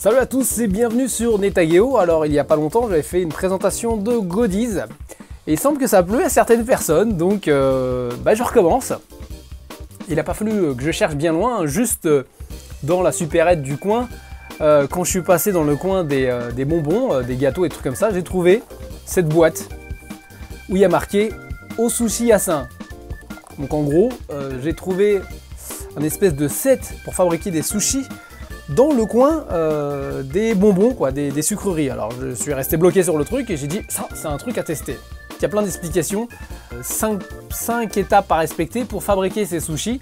Salut à tous et bienvenue sur Netageo. Alors il y a pas longtemps j'avais fait une présentation de Goodies et il semble que ça a plu à certaines personnes, donc je recommence. Il n'a pas fallu que je cherche bien loin, juste dans la supérette du coin, quand je suis passé dans le coin des bonbons, des gâteaux et trucs comme ça, j'ai trouvé cette boîte où il y a marqué au sushi Asin. Donc en gros, j'ai trouvé un espèce de set pour fabriquer des sushis dans le coin des bonbons, quoi, des sucreries. Alors je suis resté bloqué sur le truc et j'ai dit ça c'est un truc à tester. Il y a plein d'explications, 5 étapes à respecter pour fabriquer ces sushis.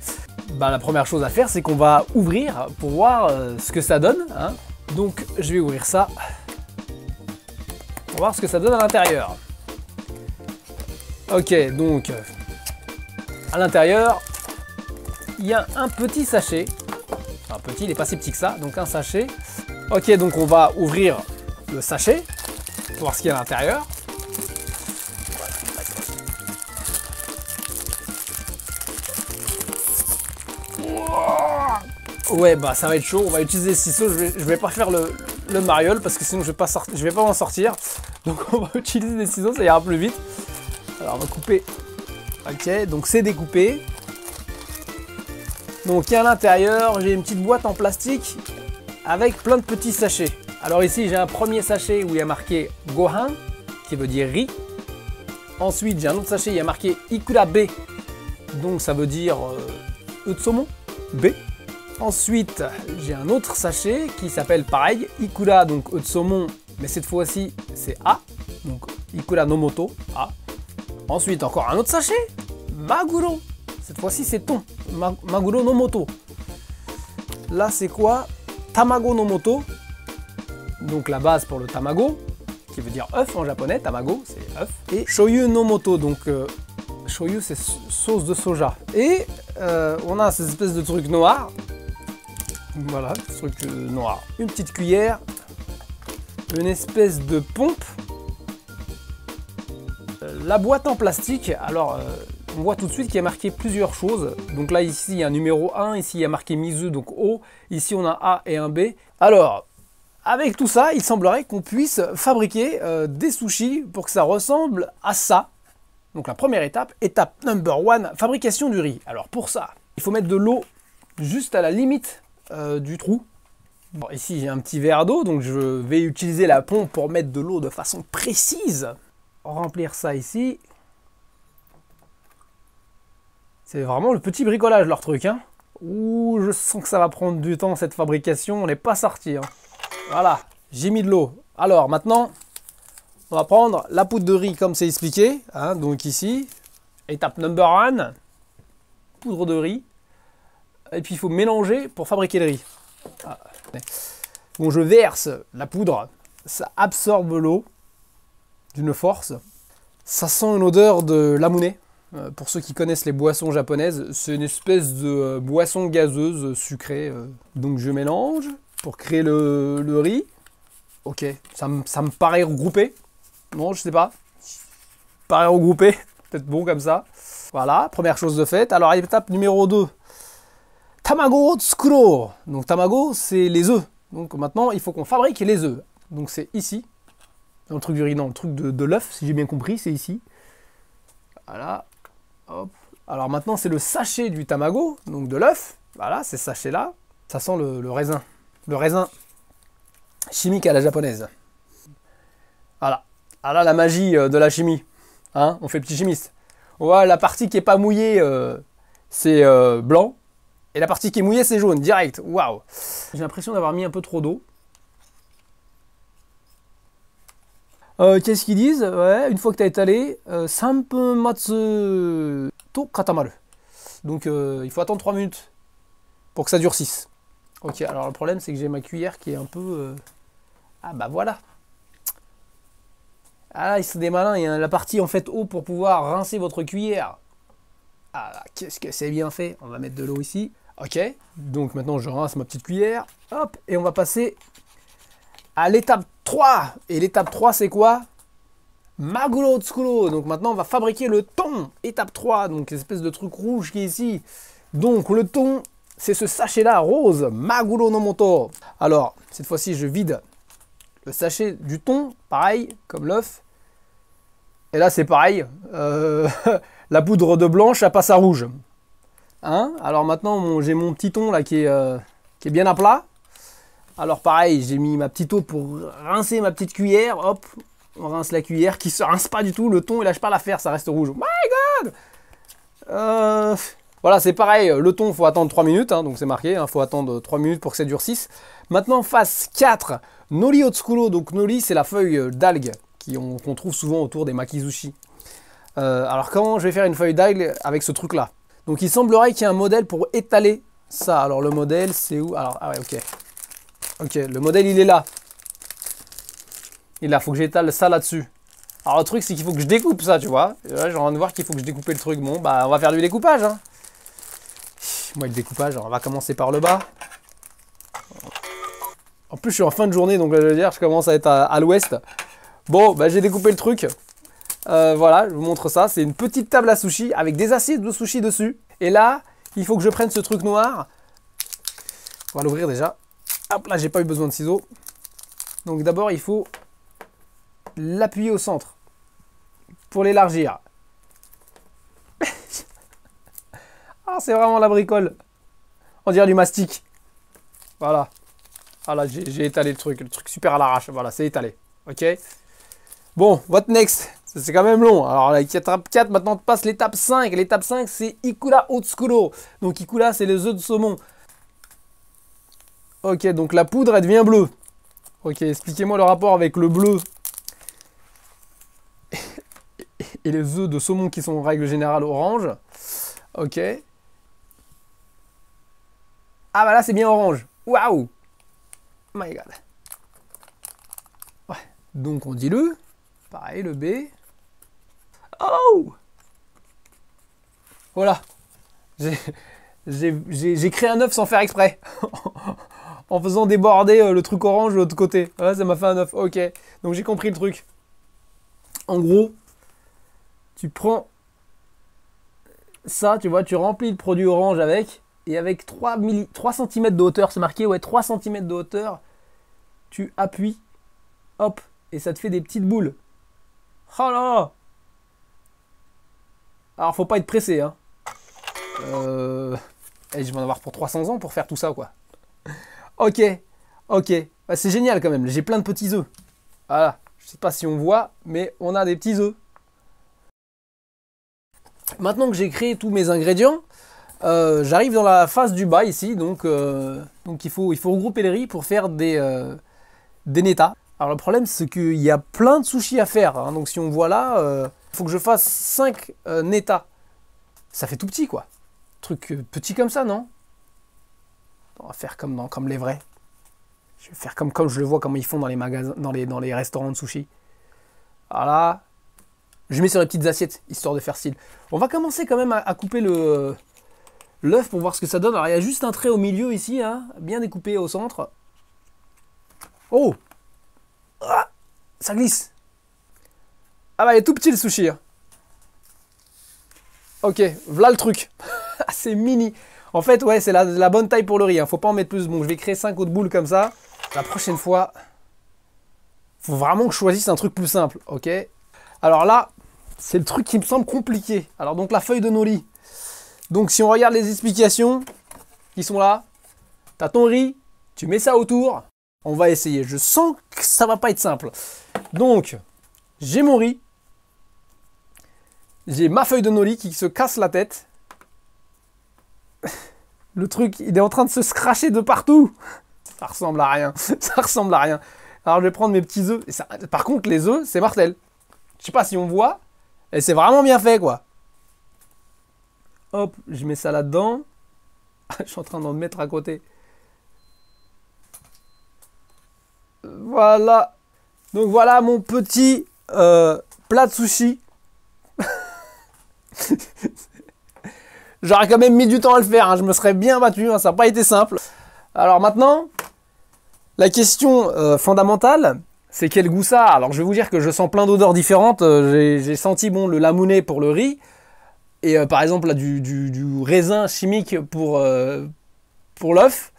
La première chose à faire c'est qu'on va ouvrir pour voir ce que ça donne, hein. Donc je vais ouvrir ça pour voir ce que ça donne à l'intérieur. Ok, donc à l'intérieur il y a un petit sachet. Un petit, il n'est pas si petit que ça, donc un sachet. Ok, donc on va ouvrir le sachet pour voir ce qu'il y a à l'intérieur. Ouais, ça va être chaud. On va utiliser le ciseau. Je vais pas faire le mariole parce que sinon je vais pas m'en sortir. Donc on va utiliser des ciseaux, ça ira plus vite. Alors on va couper. Ok, donc c'est découpé. Donc à l'intérieur, j'ai une petite boîte en plastique avec plein de petits sachets. Alors ici, j'ai un premier sachet où il y a marqué Gohan, qui veut dire riz. Ensuite, j'ai un autre sachet, il y a marqué Ikura B, donc ça veut dire œufs de saumon, B. Ensuite, j'ai un autre sachet qui s'appelle pareil, Ikura, donc œufs de saumon, mais cette fois-ci, c'est A, donc Ikura no moto, A. Ensuite, encore un autre sachet, Maguro. Cette fois-ci, c'est thon. Maguro no moto. Là, c'est quoi? Tamago no moto. Donc, la base pour le tamago, qui veut dire œuf en japonais. Tamago, c'est œuf. Et shoyu no moto. Donc, shoyu, c'est sauce de soja. Et on a cette espèce de truc noir. Voilà, ce truc noir. Une petite cuillère. Une espèce de pompe. La boîte en plastique. Alors... on voit tout de suite qu'il y a marqué plusieurs choses. Donc là, ici, il y a un numéro 1. Ici, il y a marqué Mizu, donc O. Ici, on a A et un B. Alors, avec tout ça, il semblerait qu'on puisse fabriquer des sushis pour que ça ressemble à ça. Donc la première étape, étape number 1, fabrication du riz. Alors pour ça, il faut mettre de l'eau juste à la limite du trou. Bon, ici, j'ai un petit verre d'eau, donc je vais utiliser la pompe pour mettre de l'eau de façon précise. Remplir ça ici. C'est vraiment le petit bricolage leur truc, hein. Ouh, je sens que ça va prendre du temps cette fabrication, on n'est pas sorti, hein. Voilà, j'ai mis de l'eau. Alors maintenant, on va prendre la poudre de riz comme c'est expliqué, hein. Donc ici, étape number 1, poudre de riz. Et puis il faut mélanger pour fabriquer le riz. Ah. Bon, je verse la poudre, ça absorbe l'eau d'une force. Ça sent une odeur de lamouné. Pour ceux qui connaissent les boissons japonaises, c'est une espèce de boisson gazeuse sucrée. Donc je mélange pour créer le riz. Ok, ça me paraît regroupé. Non, je sais pas. Paraît regroupé, peut-être bon comme ça. Voilà, première chose de faite. Alors étape numéro 2. Tamago tsukuro. Donc tamago, c'est les œufs. Donc maintenant, il faut qu'on fabrique les œufs. Donc c'est ici. Dans le truc du riz, non, le truc de l'œuf, si j'ai bien compris, c'est ici. Voilà. Hop. Alors maintenant c'est le sachet du tamago, donc de l'œuf. Voilà, c'est ce sachet-là. Ça sent le raisin. Le raisin chimique à la japonaise. Voilà. Ah là, la magie de la chimie. Hein, on fait le petit chimiste. Voilà, la partie qui n'est pas mouillée, c'est blanc. Et la partie qui est mouillée, c'est jaune, direct. Waouh. J'ai l'impression d'avoir mis un peu trop d'eau. Qu'est-ce qu'ils disent? Ouais, une fois que tu as étalé, 3 matsu to katamaru. Donc il faut attendre 3 minutes pour que ça durcisse. Ok, alors le problème c'est que j'ai ma cuillère qui est un peu... Ah bah voilà. Ah là, ils sont des malins, il y a la partie en fait eau pour pouvoir rincer votre cuillère. Ah là, qu'est-ce que c'est bien fait. On va mettre de l'eau ici. Ok, donc maintenant je rince ma petite cuillère. Hop, et on va passer à l'étape 3. Et l'étape 3, c'est quoi? Maguro tsukuro. Donc maintenant, on va fabriquer le thon. Étape 3, donc l'espèce de truc rouge qui est ici. Donc le thon, c'est ce sachet-là, rose, Maguro no Moto. Alors, cette fois-ci, je vide le sachet du thon, pareil, comme l'œuf. Et là, c'est pareil. La poudre de blanche, elle passe à rouge. Hein? Alors maintenant, j'ai mon petit thon là qui est bien à plat. Alors pareil, j'ai mis ma petite eau pour rincer ma petite cuillère. Hop, on rince la cuillère qui se rince pas du tout. Le thon, il lâche pas l'affaire, ça reste rouge. Oh my god! Voilà, c'est pareil. Le thon, il faut attendre 3 minutes. Hein, donc c'est marqué, il faut attendre 3 minutes pour que ça durcisse. Maintenant, phase 4. Nori otsukuro. Donc nori, c'est la feuille d'algue qu'on trouve souvent autour des makizushi. Alors comment je vais faire une feuille d'algue avec ce truc-là? Donc il semblerait qu'il y ait un modèle pour étaler ça. Alors le modèle, c'est où? Alors, ah ouais, ok. Ok, le modèle, il est là. Il est là, faut que j'étale ça là-dessus. Alors le truc, c'est qu'il faut que je découpe ça, tu vois. Et là, j'ai envie de voir qu'il faut que je découpe le truc. Bon, bah, on va faire du découpage. Hein. Moi, le découpage, on va commencer par le bas. En plus, je suis en fin de journée, donc je veux dire, je commence à être à l'ouest. Bon, bah, j'ai découpé le truc. Voilà, je vous montre ça. C'est une petite table à sushi avec des assiettes de sushi dessus. Et là, il faut que je prenne ce truc noir. On va l'ouvrir déjà. Hop, là, j'ai pas eu besoin de ciseaux. Donc d'abord, il faut l'appuyer au centre pour l'élargir. Ah, c'est vraiment la bricole. On dirait du mastic. Voilà. Voilà, j'ai étalé le truc super à l'arrache. Voilà, c'est étalé. Ok. Bon, what next? C'est quand même long. Alors, l'étape 4, maintenant, on passe l'étape 5. L'étape 5, c'est Ikura Otsukuro. Donc, Ikura, c'est les œufs de saumon. Ok, donc la poudre, elle devient bleue. Ok, expliquez-moi le rapport avec le bleu et les œufs de saumon qui sont en règle générale orange. Ok. Ah bah là, c'est bien orange. Waouh! Oh my god. Ouais, donc on dilue. Pareil, le B. Oh! Voilà. J'ai créé un œuf sans faire exprès. En faisant déborder le truc orange de l'autre côté. Ouais, ça m'a fait un œuf. Ok. Donc j'ai compris le truc. En gros, tu prends ça, tu vois, tu remplis le produit orange avec. Et avec 3 cm de hauteur, c'est marqué, ouais, 3 cm de hauteur, tu appuies. Hop. Et ça te fait des petites boules. Oh là! Alors, faut pas être pressé, hein. Et je vais en avoir pour 300 ans pour faire tout ça, quoi. Ok, ok. Bah, c'est génial quand même. J'ai plein de petits œufs. Voilà. Je sais pas si on voit, mais on a des petits œufs. Maintenant que j'ai créé tous mes ingrédients, j'arrive dans la phase du bas ici. Donc il faut regrouper les riz pour faire des nettas. Alors le problème, c'est qu'il y a plein de sushis à faire. Hein. Donc si on voit là, il faut que je fasse 5 nettas. Ça fait tout petit, quoi. Truc petit comme ça, non? On va faire comme les vrais. Je vais faire comme je le vois, comme ils font dans les magasins, dans les restaurants de sushi. Voilà. Je mets sur les petites assiettes, histoire de faire style. On va commencer quand même à couper l'œuf pour voir ce que ça donne. Alors il y a juste un trait au milieu ici, hein, bien découpé au centre. Oh! Ah, ça glisse. Ah bah il est tout petit le sushi. Hein. Ok, voilà le truc. C'est mini. En fait, ouais, c'est la bonne taille pour le riz. Hein. Faut pas en mettre plus. Bon, je vais créer 5 autres boules comme ça. La prochaine fois, faut vraiment que je choisisse un truc plus simple. Ok. Alors là, c'est le truc qui me semble compliqué. Alors donc la feuille de nori. Donc si on regarde les explications qui sont là, t'as ton riz, tu mets ça autour. On va essayer. Je sens que ça va pas être simple. Donc, j'ai mon riz. J'ai ma feuille de nori qui se casse la tête. Le truc, il est en train de se scratcher de partout. Ça ressemble à rien. Ça ressemble à rien. Alors, je vais prendre mes petits œufs. Et ça, par contre, les œufs, c'est mortel. Je sais pas si on voit. Et c'est vraiment bien fait, quoi. Hop, je mets ça là-dedans. Je suis en train d'en mettre à côté. Voilà. Donc, voilà mon petit plat de sushi. J'aurais quand même mis du temps à le faire, hein. Je me serais bien battu, hein. Ça n'a pas été simple. Alors maintenant, la question fondamentale, c'est quel goût ça a. Alors je vais vous dire que je sens plein d'odeurs différentes. J'ai senti bon le lamouné pour le riz, et par exemple là, du raisin chimique pour pour l'œuf.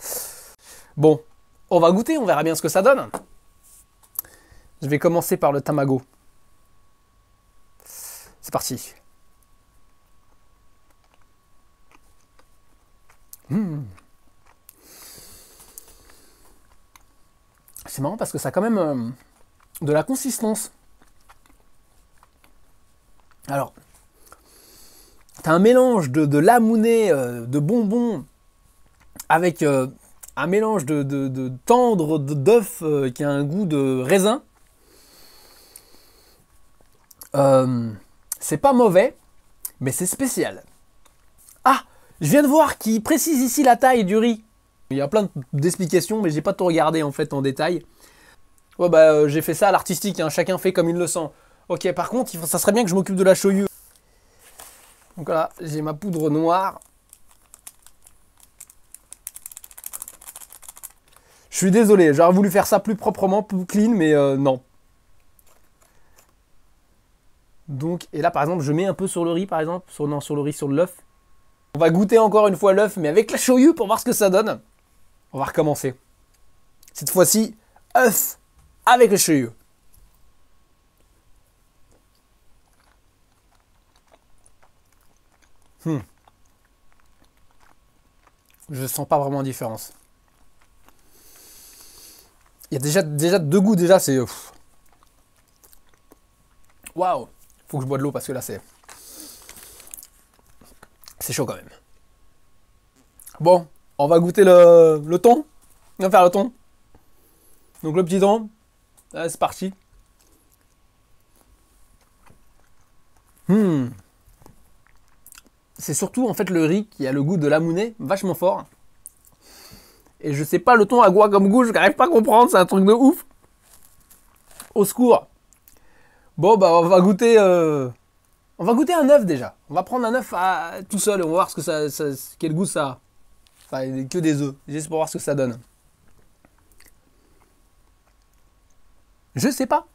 Bon, on va goûter, on verra bien ce que ça donne. Je vais commencer par le tamago. C'est parti. C'est marrant parce que ça a quand même de la consistance. Alors, t'as un mélange de lamounet, de bonbons, avec un mélange de tendre d'œuf qui a un goût de raisin. C'est pas mauvais, mais c'est spécial. Ah, je viens de voir qu'il précise ici la taille du riz. Il y a plein d'explications, mais j'ai pas tout regardé en fait en détail. Ouais bah j'ai fait ça à l'artistique, hein. Chacun fait comme il le sent. Ok, par contre, ça serait bien que je m'occupe de la shoyu. Donc voilà, j'ai ma poudre noire. Je suis désolé, j'aurais voulu faire ça plus proprement, plus clean, mais non. Donc, et là par exemple, je mets un peu sur le riz par exemple, sur le riz, sur l'œuf. On va goûter encore une fois l'œuf, mais avec la shoyu pour voir ce que ça donne. On va recommencer. Cette fois-ci, œuf avec le shoyu. Je sens pas vraiment de différence. Il y a déjà deux goûts, déjà c'est... Waouh! Faut que je bois de l'eau parce que là c'est... C'est chaud quand même. Bon, on va goûter le thon. On va faire le thon. Donc le petit thon. Allez, c'est parti. C'est surtout en fait le riz qui a le goût de lamounet, vachement fort. Et je sais pas le thon à quoi comme goût, je n'arrive pas à comprendre, c'est un truc de ouf. Au secours. Bon bah on va goûter un œuf déjà. On va prendre un œuf tout seul et on va voir ce que quel goût ça a. Enfin, que des œufs, juste pour voir ce que ça donne. Je sais pas.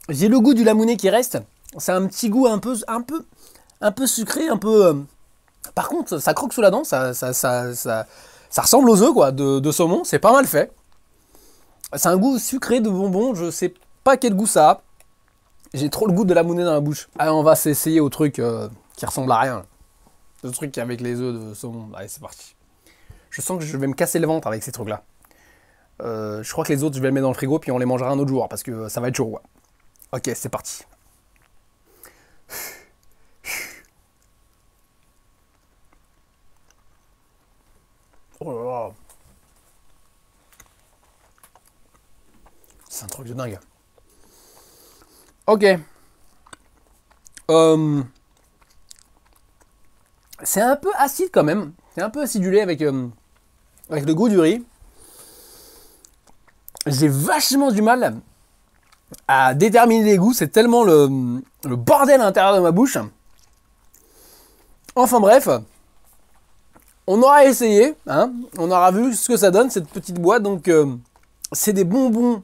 J'ai le goût du lamounet qui reste. C'est un petit goût un peu sucré, un peu. Par contre, ça croque sous la dent, ça ressemble aux œufs quoi, de saumon. C'est pas mal fait. C'est un goût sucré de bonbons. Je sais pas quel goût ça a. J'ai trop le goût de lamounet dans la bouche. Allez, on va s'essayer au truc qui ressemble à rien. Le truc avec les œufs de saumon. Allez, c'est parti. Je sens que je vais me casser le ventre avec ces trucs-là. Je crois que les autres, je vais les mettre dans le frigo, puis on les mangera un autre jour, parce que ça va être chaud. Ouais. Ok, c'est parti. Oh là là. C'est un truc de dingue. Ok. C'est un peu acide quand même. C'est un peu acidulé avec le goût du riz. J'ai vachement du mal à déterminer les goûts. C'est tellement le bordel à l'intérieur de ma bouche. Enfin bref. On aura essayé. Hein, on aura vu ce que ça donne, cette petite boîte. Donc c'est des bonbons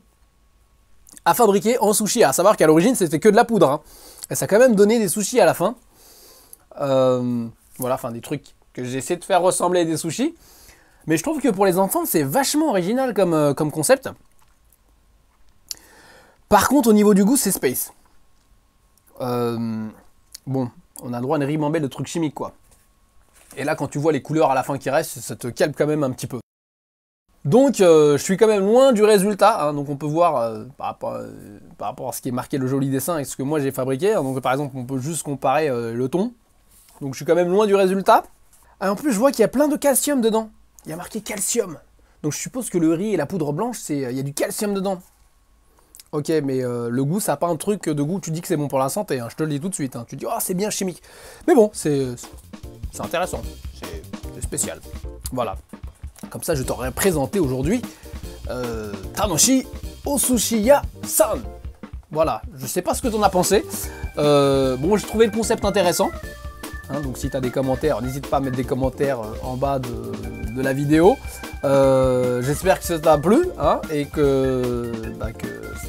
à fabriquer en sushi. À savoir qu'à l'origine, c'était que de la poudre. Hein. Et ça a quand même donné des sushis à la fin. Voilà, enfin des trucs que j'essaie de faire ressembler à des sushis. Mais je trouve que pour les enfants, c'est vachement original comme concept. Par contre, au niveau du goût, c'est space. Bon, on a le droit à une ribambelle de trucs chimiques, quoi. Et là, quand tu vois les couleurs à la fin qui restent, ça te calme quand même un petit peu. Donc, je suis quand même loin du résultat. Hein, donc, on peut voir par rapport à ce qui est marqué le joli dessin et ce que moi j'ai fabriqué. Hein, donc, par exemple, on peut juste comparer le thon. Donc, je suis quand même loin du résultat. Et en plus, je vois qu'il y a plein de calcium dedans. Il y a marqué calcium. Donc, je suppose que le riz et la poudre blanche, il y a du calcium dedans. Ok, mais le goût, ça n'a pas un truc de goût. Tu dis que c'est bon pour la santé. Hein, je te le dis tout de suite. Hein. Tu dis, oh, c'est bien chimique. Mais bon, c'est intéressant. C'est spécial. Voilà. Comme ça, je t'aurais présenté aujourd'hui Tanoshi Osushiya-san. Voilà, je sais pas ce que t'en as pensé. Bon, j'ai trouvé le concept intéressant. Hein, donc si tu as des commentaires, n'hésite pas à mettre des commentaires en bas de la vidéo. J'espère que ça t'a plu hein, et que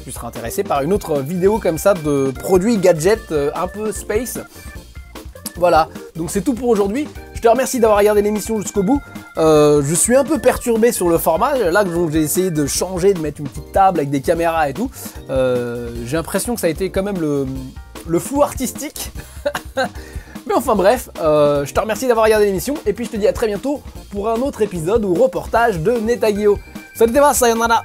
tu seras intéressé par une autre vidéo comme ça de produits gadgets un peu space. Voilà, donc c'est tout pour aujourd'hui. Je te remercie d'avoir regardé l'émission jusqu'au bout. Je suis un peu perturbé sur le format. Là, j'ai essayé de changer, de mettre une petite table avec des caméras et tout. J'ai l'impression que ça a été quand même le flou artistique. Mais enfin bref, je te remercie d'avoir regardé l'émission. Et puis je te dis à très bientôt pour un autre épisode ou reportage de Netagueo. Salut, sayonara.